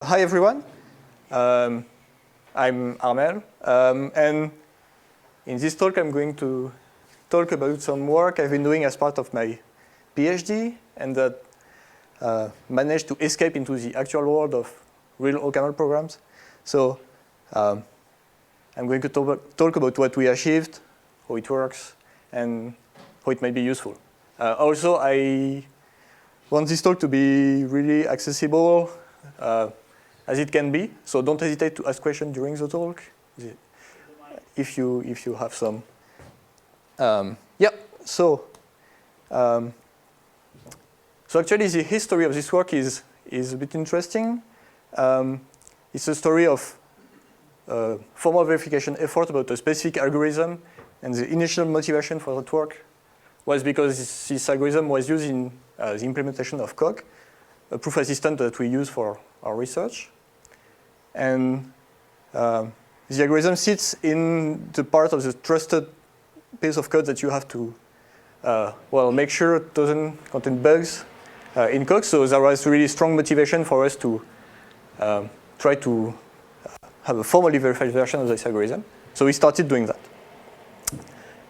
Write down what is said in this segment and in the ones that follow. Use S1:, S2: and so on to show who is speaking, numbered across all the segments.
S1: Hi everyone, I'm OCaml, and in this talk I'm going to talk about some work I've been doing as part of my PhD and that managed to escape into the actual world of real OCaml programs. So I'm going to talk about what we achieved, how it works, and how it might be useful. Also, I want this talk to be really accessible, as it can be. So don't hesitate to ask questions during the talk, if you have some. So actually the history of this work is a bit interesting. It's a story of formal verification effort about a specific algorithm, and the initial motivation for that work was because this algorithm was used in the implementation of Coq, a proof assistant that we use for our research. And the algorithm sits in the part of the trusted piece of code that you have to make sure it doesn't contain bugs in Coq. So there was really strong motivation for us to try to have a formally verified version of this algorithm. So we started doing that.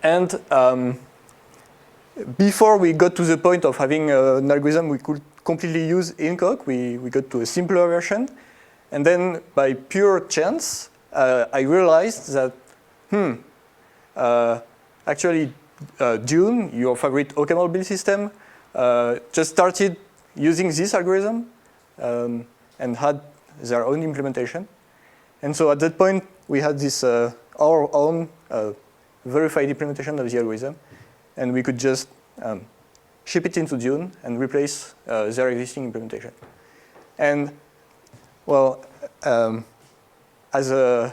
S1: And before we got to the point of having an algorithm we could completely use in Coq, we got to a simpler version. And then by pure chance, I realized that, actually Dune, your favorite OCaml build system, just started using this algorithm and had their own implementation. And so at that point, we had this our own verified implementation of the algorithm, and we could just ship it into Dune and replace their existing implementation. And well, as a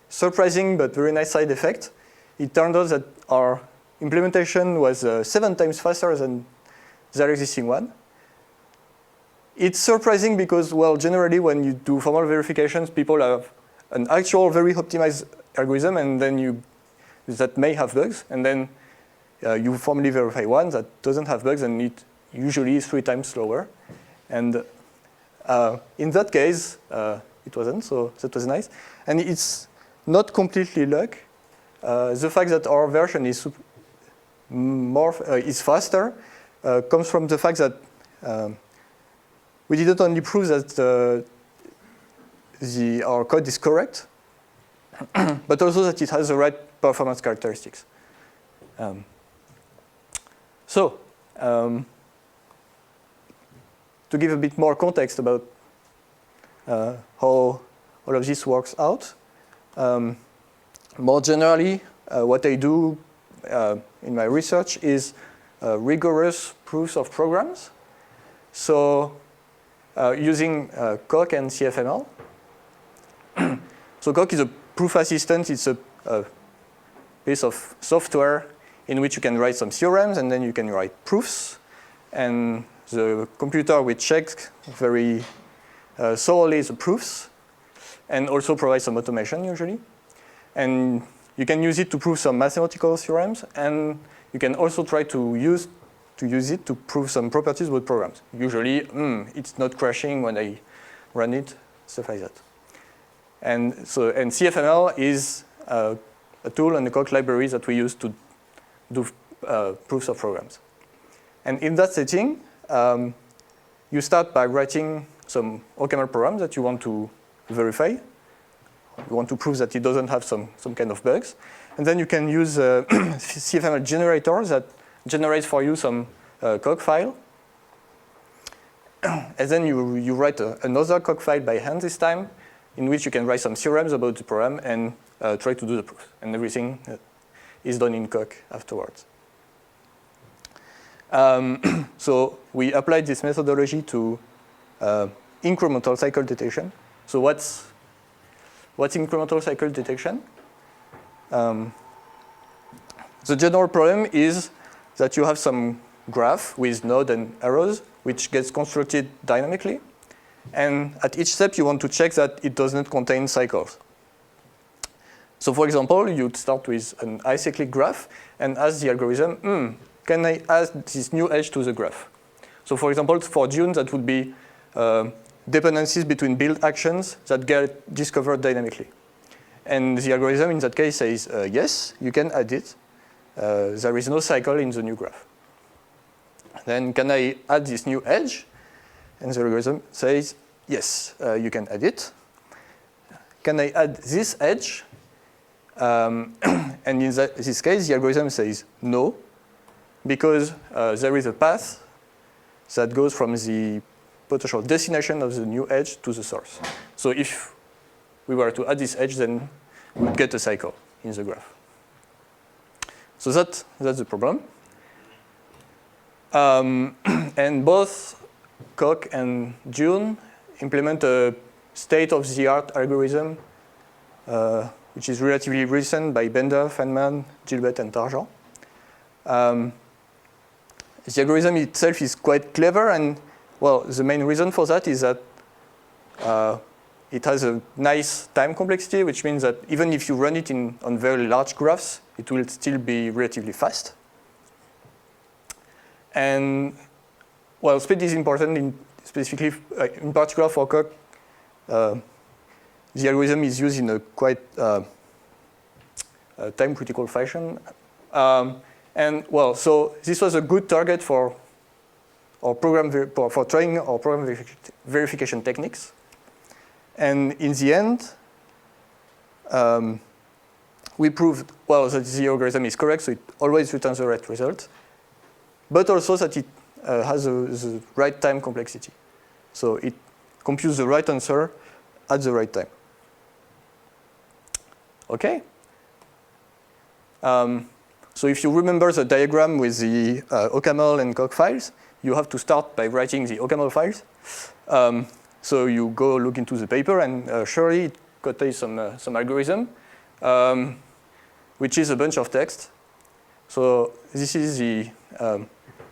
S1: surprising but very nice side effect, it turned out that our implementation was 7 times faster than their existing one. It's surprising because, well, generally when you do formal verifications, people have an actual very optimized algorithm, and then that may have bugs, and then you formally verify one that doesn't have bugs, and it usually is 3 times slower. And in that case, it wasn't, so that was nice. And it's not completely luck. The fact that our version is is faster comes from the fact that we didn't only prove that our code is correct, but also that it has the right performance characteristics. To give a bit more context about how all of this works out, more generally, what I do in my research is rigorous proofs of programs. So using Coq and CFML. So Coq is a proof assistant. It's a piece of software in which you can write some theorems, and then you can write proofs. And the computer will check very thoroughly the proofs, and also provide some automation usually. And you can use it to prove some mathematical theorems, and you can also try to use it to prove some properties about programs. Usually, it's not crashing when I run it, stuff like that. And CFML is a tool and a Coq library that we use to do proofs of programs. And in that setting, you start by writing some OCaml program that you want to verify. You want to prove that it doesn't have some kind of bugs. And then you can use a CFML generator that generates for you some Coq file. And then you write another Coq file by hand this time, in which you can write some theorems about the program and try to do the proof. And everything is done in Coq afterwards. So we applied this methodology to incremental cycle detection. So what's incremental cycle detection? The general problem is that you have some graph with nodes and arrows, which gets constructed dynamically. And at each step, you want to check that it does not contain cycles. So for example, you'd start with an acyclic graph and ask the algorithm, can I add this new edge to the graph? So for example, for Dune, that would be dependencies between build actions that get discovered dynamically. And the algorithm in that case says, yes, you can add it. There is no cycle in the new graph. Then can I add this new edge? And the algorithm says, yes, you can add it. Can I add this edge? And in this case, the algorithm says no, because there is a path that goes from the potential destination of the new edge to the source. So if we were to add this edge, then we would get a cycle in the graph. So that's the problem. And both Koch and June implement a state-of-the-art algorithm, which is relatively recent, by Bender, Feynman, Gilbert, and Tarjan. The algorithm itself is quite clever, and well, the main reason for that is that it has a nice time complexity, which means that even if you run it on very large graphs, it will still be relatively fast. And well, speed is important, specifically in particular for Koch. The algorithm is used in a quite time-critical fashion. And well, so this was a good target for trying our program verification techniques. And in the end, we proved, well, that the algorithm is correct, so it always returns the right result, but also that it has the right time complexity. So it computes the right answer at the right time. Okay? So if you remember the diagram with the OCaml and Koch files, you have to start by writing the OCaml files. So you go look into the paper, and surely it contains some algorithm, which is a bunch of text. So this is the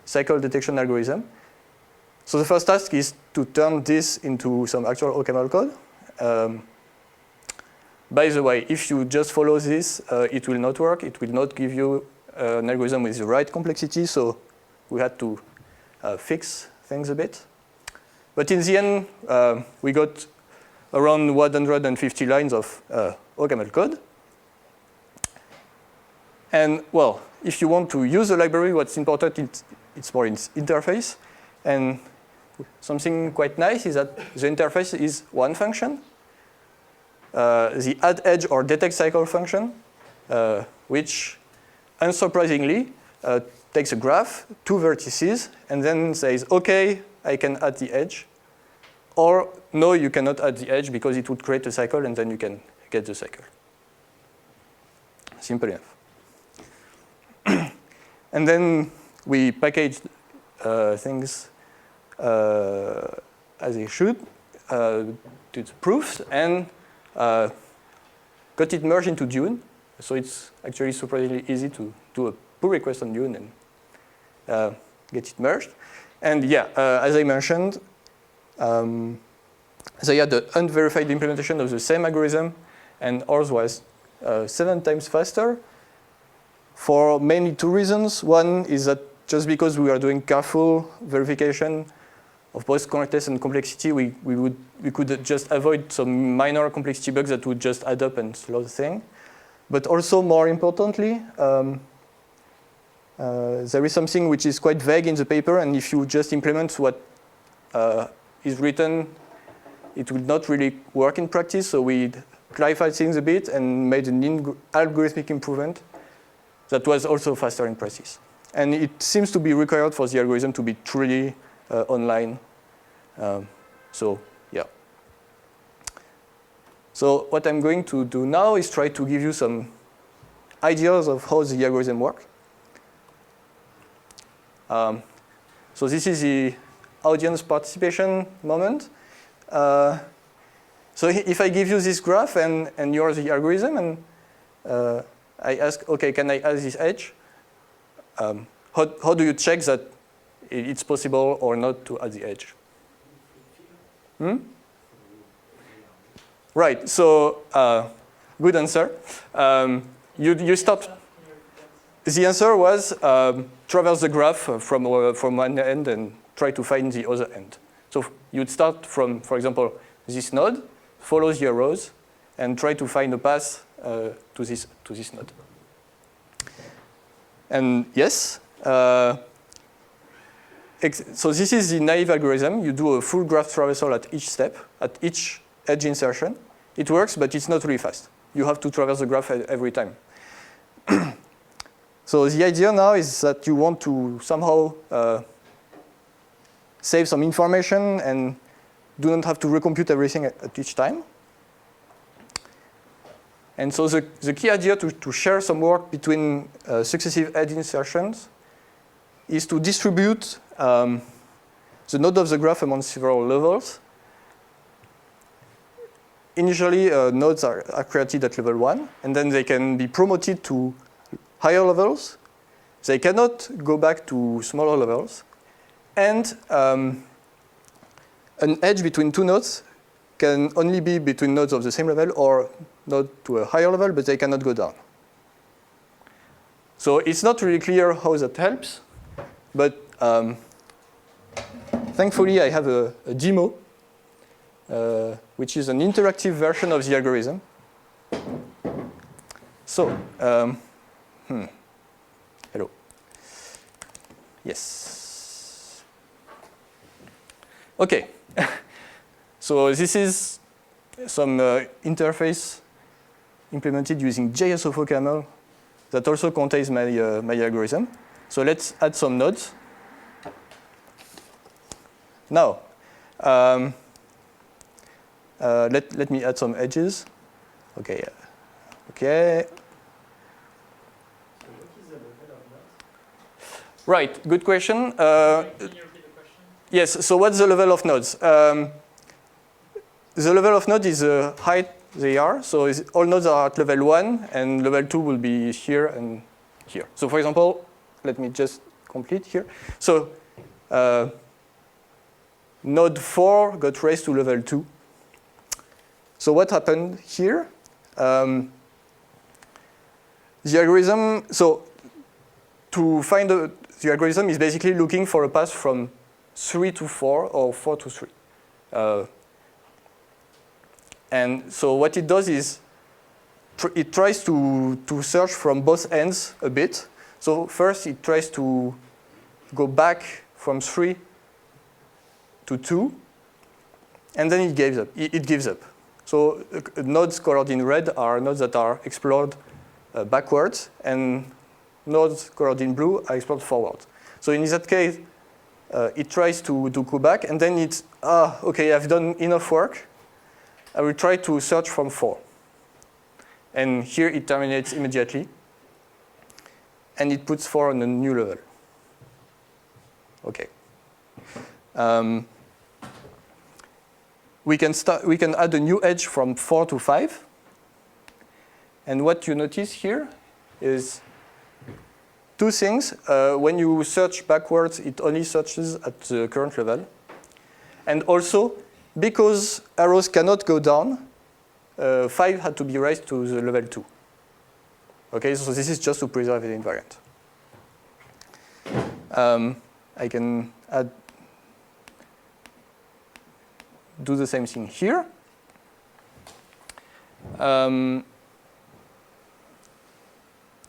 S1: cycle detection algorithm. So the first task is to turn this into some actual OCaml code. By the way, if you just follow this, it will not work. It will not give you an algorithm with the right complexity, so we had to fix things a bit. But in the end, we got around 150 lines of OCaml code. And well, if you want to use the library, what's important, it's more its interface. And something quite nice is that the interface is one function, the add edge or detect cycle function, which unsurprisingly takes a graph, 2 vertices, and then says, OK, I can add the edge. Or no, you cannot add the edge because it would create a cycle, and then you can get the cycle. Simple enough. And then we packaged things as they should, did the proofs, and got it merged into Dune. So it's actually surprisingly easy to do a pull request on Dune and get it merged. And yeah, as I mentioned, they had the unverified implementation of the same algorithm, and ours was 7 times faster for mainly 2 reasons. One is that just because we are doing careful verification of both correctness and complexity, we could just avoid some minor complexity bugs that would just add up and slow the thing. But also, more importantly, there is something which is quite vague in the paper, and if you just implement what is written, it would not really work in practice. So we clarified things a bit and made an algorithmic improvement that was also faster in practice. And it seems to be required for the algorithm to be truly online. So yeah. So what I'm going to do now is try to give you some ideas of how the algorithm works. So this is the audience participation moment. So if I give you this graph and you're the algorithm, and I ask, OK, can I add this edge? How do you check that it's possible or not to add the edge? Right, so good answer. You start. The answer was traverse the graph from one end and try to find the other end. So you'd start from, for example, this node, follow the arrows, and try to find a path to this node. And yes, so this is the naive algorithm. You do a full graph traversal at each step, at each edge insertion. It works, but it's not really fast. You have to traverse the graph every time. So the idea now is that you want to somehow save some information and do not have to recompute everything at each time. And so the key idea to share some work between successive edge insertions is to distribute the node of the graph among several levels. Initially, nodes are created at level 1, and then they can be promoted to higher levels. They cannot go back to smaller levels. And an edge between two nodes can only be between nodes of the same level or node to a higher level, but they cannot go down. So it's not really clear how that helps, but thankfully I have a demo, which is an interactive version of the algorithm. So, hello. Yes. Okay. So this is some interface implemented using JS of OCaml that also contains my algorithm. So let's add some nodes. Now, let me add some edges. Okay. Okay. Right. Good question.
S2: Can you repeat the question?
S1: Yes. So what's the level of nodes? The level of node is the height they are. So all nodes are at level 1, and level 2 will be here and here. So for example, let me just complete here. So node 4 got raised to level 2. So what happened here? The algorithm, so to find the algorithm is basically looking for a path from 3 to 4 or 4 to 3. And so what it does is it tries to search from both ends a bit. So first it tries to go back from 3 to 2, and then it gives up. It gives up. So nodes colored in red are nodes that are explored backwards, and nodes colored in blue are explored forward. So in that case, it tries to go back, and then it's, okay, I've done enough work. I will try to search from 4. And here it terminates immediately. And it puts 4 on a new level. Okay. We can add a new edge from 4 to 5. And what you notice here is two things. When you search backwards, it only searches at the current level. And also, because arrows cannot go down, 5 had to be raised to the level 2. Okay, so this is just to preserve the invariant. I can do the same thing here.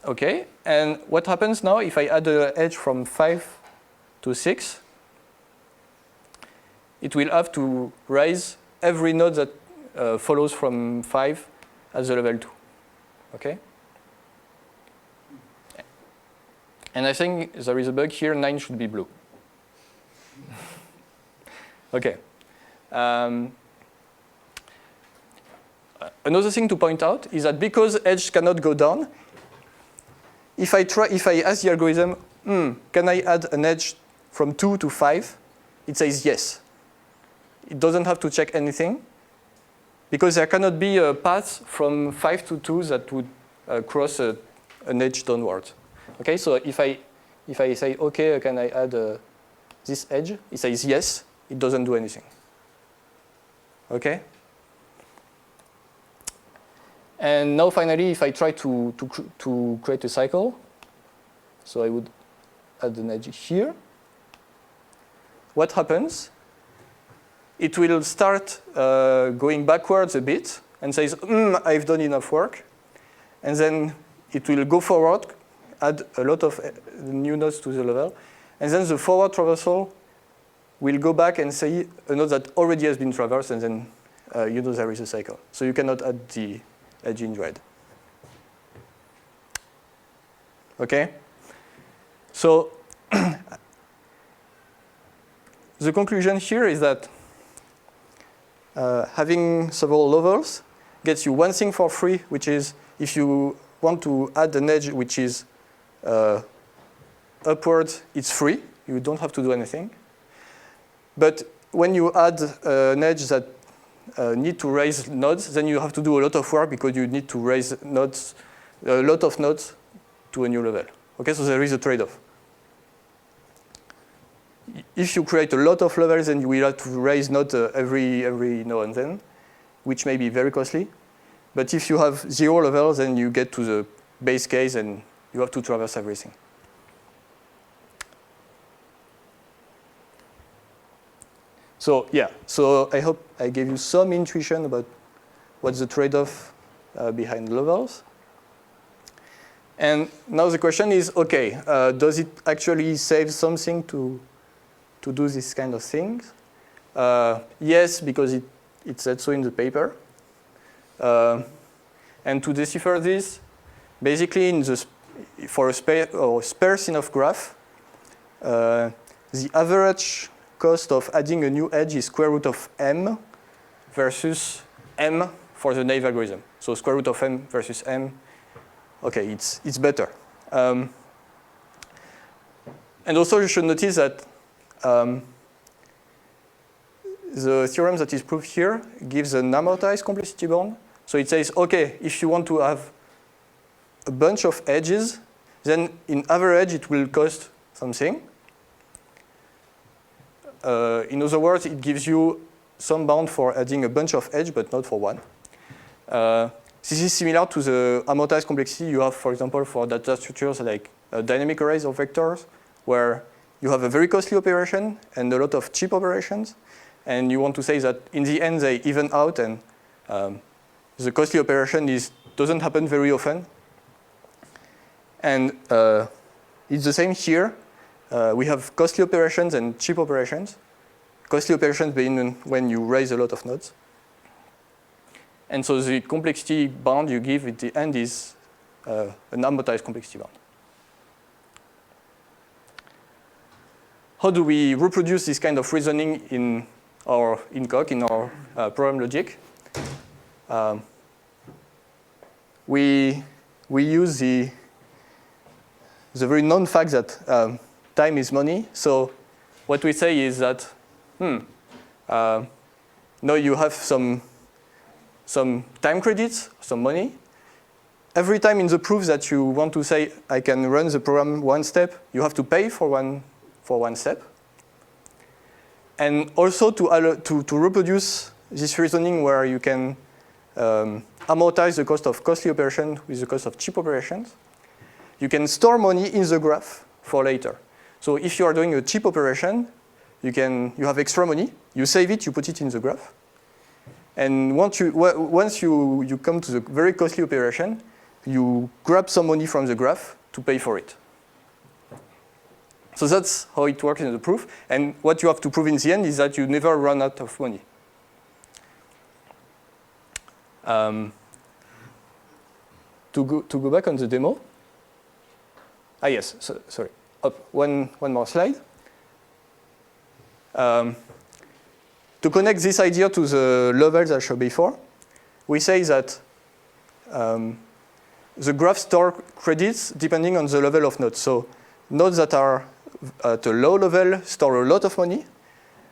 S1: Okay, and what happens now if I add an edge from 5 to 6? It will have to raise every node that follows from 5 at the level 2. Okay? And I think there is a bug here, 9 should be blue. Okay. Another thing to point out is that because edge cannot go down, if I ask the algorithm, can I add an edge from 2 to 5? It says yes. It doesn't have to check anything, because there cannot be a path from 5 to 2 that would cross an edge downward. Okay, so if I say, okay, can I add this edge? It says yes. It doesn't do anything. Okay? And now finally, if I try to create a cycle, so I would add an edge here. What happens it will start going backwards a bit and says, I've done enough work. And then it will go forward, add a lot of new nodes to the level. And then the forward traversal will go back and say a node that already has been traversed, and then you know there is a cycle. So you cannot add the edge in red. Okay? So the conclusion here is that having several levels gets you one thing for free, which is if you want to add an edge which is upwards, it's free. You don't have to do anything. But when you add an edge that need to raise nodes, then you have to do a lot of work because you need to raise nodes, a lot of nodes to a new level. Okay, so there is a trade-off. If you create a lot of levels, then you will have to raise nodes every now and then, which may be very costly. But if you have 0 levels, then you get to the base case and you have to traverse everything. So yeah, so I hope I gave you some intuition about what's the trade-off behind levels. And now the question is, okay, does it actually save something to do this kind of things? Yes, because it said so in the paper. And to decipher this, basically for a sparse enough graph, the average cost of adding a new edge is square root of m versus m for the naive algorithm. So square root of m versus m, okay, it's better. And also you should notice that the theorem that is proved here gives an amortized complexity bound. So it says, okay, if you want to have a bunch of edges, then in average it will cost something. In other words, it gives you some bound for adding a bunch of edge, but not for one. This is similar to the amortized complexity you have, for example, for data structures like dynamic arrays of vectors, where you have a very costly operation and a lot of cheap operations. And you want to say that in the end they even out, and the costly operation doesn't happen very often. And it's the same here. We have costly operations and cheap operations. Costly operations being when you raise a lot of nodes. And so the complexity bound you give at the end is an amortized complexity bound. How do we reproduce this kind of reasoning in COC, in our program logic? We use the very known fact that time is money. So what we say is that, now you have some time credits, some money. Every time in the proof that you want to say, I can run the program one step, you have to pay for one step. And also to reproduce this reasoning where you can amortize the cost of costly operation with the cost of cheap operations, you can store money in the graph for later. So if you are doing a cheap operation, you have extra money, you save it, you put it in the graph. And once you come to the very costly operation, you grab some money from the graph to pay for it. So that's how it works in the proof. And what you have to prove in the end is that you never run out of money. To go back on the demo. Yes, sorry. Up one more slide. To connect this idea to the levels I showed before, we say that the graph store credits depending on the level of nodes. So nodes that are at a low level store a lot of money,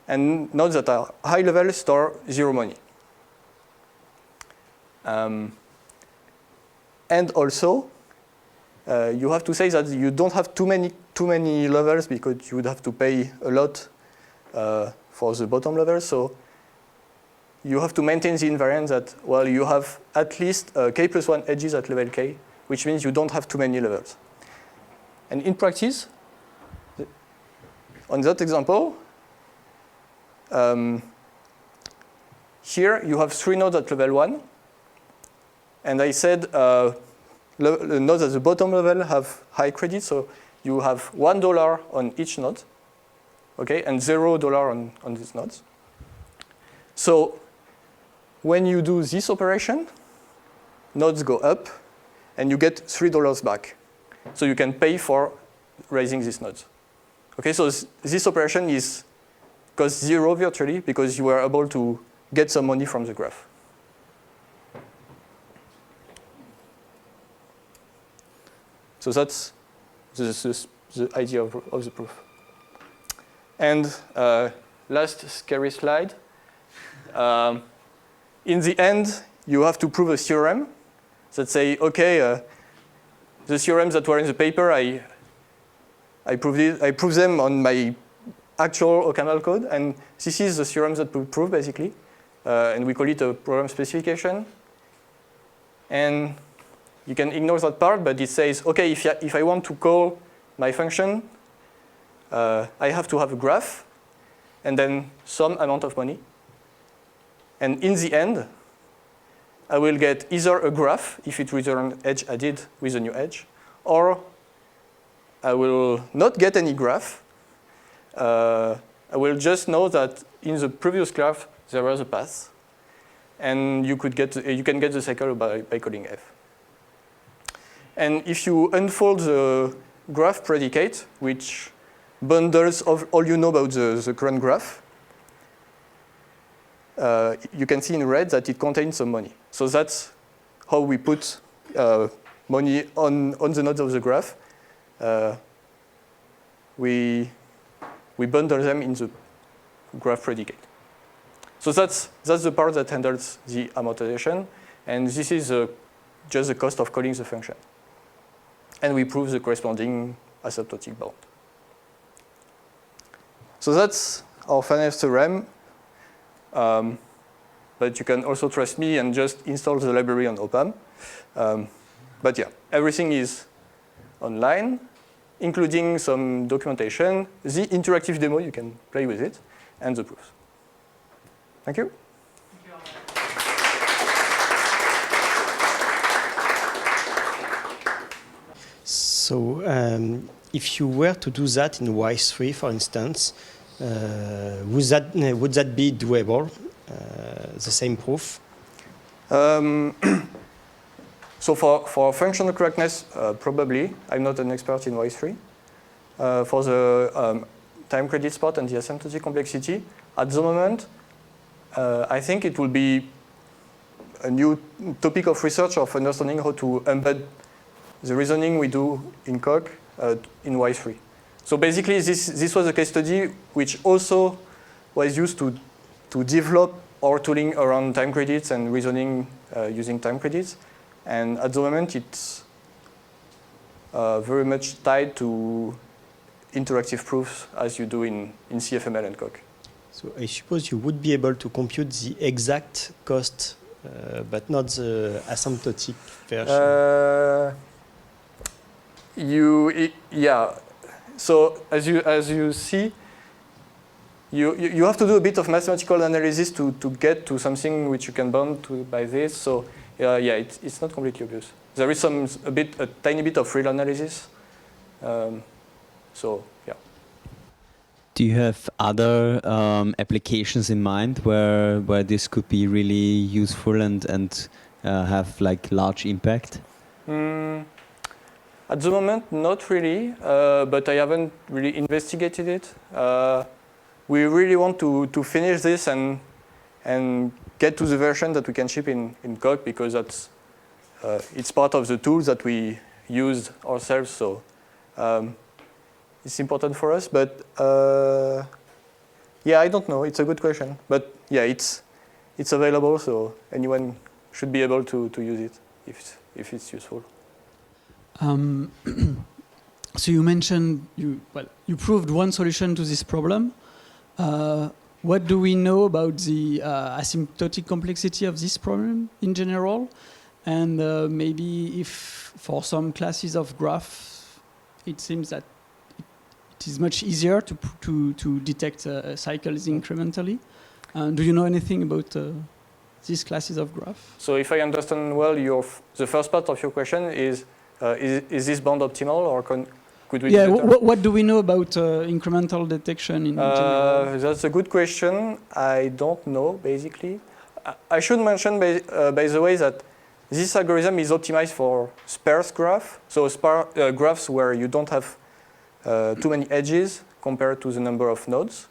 S1: and nodes that are high level store 0 money. And also, you have to say that you don't have too many levels because you would have to pay a lot for the bottom level. So you have to maintain the invariance that, well, you have at least k+1 edges at level k, which means you don't have too many levels. And in practice, on that example, here you have 3 nodes at level 1. And I said the nodes at the bottom level have high credit, so you have $1 on each node, okay, and $0 on these nodes. So when you do this operation, nodes go up, and you get $3 back. So you can pay for raising these nodes. Okay, so this operation costs 0 virtually because you are able to get some money from the graph. So that's the idea of the proof. And last scary slide. In the end, you have to prove a theorem that say, okay, the theorems that were in the paper, I proved them on my actual OCaml code, and this is the theorem that we prove basically, and we call it a program specification. And you can ignore that part, but it says, okay, if I want to call my function, I have to have a graph, and then some amount of money. And in the end, I will get either a graph, if it returns edge added with a new edge, or I will not get any graph. I will just know that in the previous graph, there was a path. And you can get the cycle by calling f. And if you unfold the graph predicate, which bundles of all you know about the current graph, you can see in red that it contains some money. So that's how we put money on the nodes of the graph. We bundle them in the graph predicate. So that's the part that handles the amortization, and this is just the cost of calling the function. And we prove the corresponding asymptotic bound. So that's our finance theorem. But you can also trust me and just install the library on OPAM. But yeah, everything is online, including some documentation, the interactive demo, you can play with it, and the proofs. Thank you.
S2: So if you were to do that in Y3, for instance, would that be doable, the same proof?
S1: So for functional correctness, probably. I'm not an expert in Y3. For the time credit spot and the asymptotic complexity, at the moment, I think it will be a new topic of research of understanding how to embed the reasoning we do in Coq in Y3. So basically, this was a case study which also was used to develop our tooling around time credits and reasoning using time credits. And at the moment, it's very much tied to interactive proofs as you do in CFML and Coq.
S2: So I suppose you would be able to compute the exact cost, but not the asymptotic version.
S1: Yeah. So as you see, you have to do a bit of mathematical analysis to get to something which you can bound to by this. So yeah, it's not completely obvious. There is a tiny bit of real analysis. So yeah.
S3: Do you have other applications in mind where this could be really useful and have like large impact?
S1: At the moment, not really, but I haven't really investigated it. We really want to finish this and get to the version that we can ship in Coq, because it's part of the tools that we use ourselves. So it's important for us. But yeah, I don't know. It's a good question. But yeah, it's available, so anyone should be able to use it if it's useful.
S4: So you mentioned you proved one solution to this problem. What do we know about the asymptotic complexity of this problem in general? And maybe if for some classes of graph, it seems that it is much easier to detect cycles incrementally. Do you know anything about these classes of graph?
S1: So if I understand well, the first part of your question is this bound optimal, or could we?
S4: Yeah. What do we know about incremental detection in general?
S1: That's a good question. I don't know, basically. I should mention, by the way, that this algorithm is optimized for sparse graph, so graphs where you don't have too many edges compared to the number of nodes.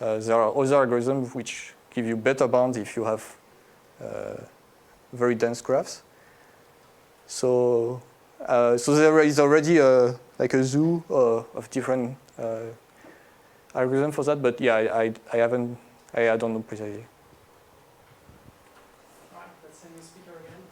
S1: There are other algorithms which give you better bounds if you have very dense graphs. So there is already like a zoo of different algorithms for that, but yeah, I don't know precisely.
S4: Let's send the speaker again.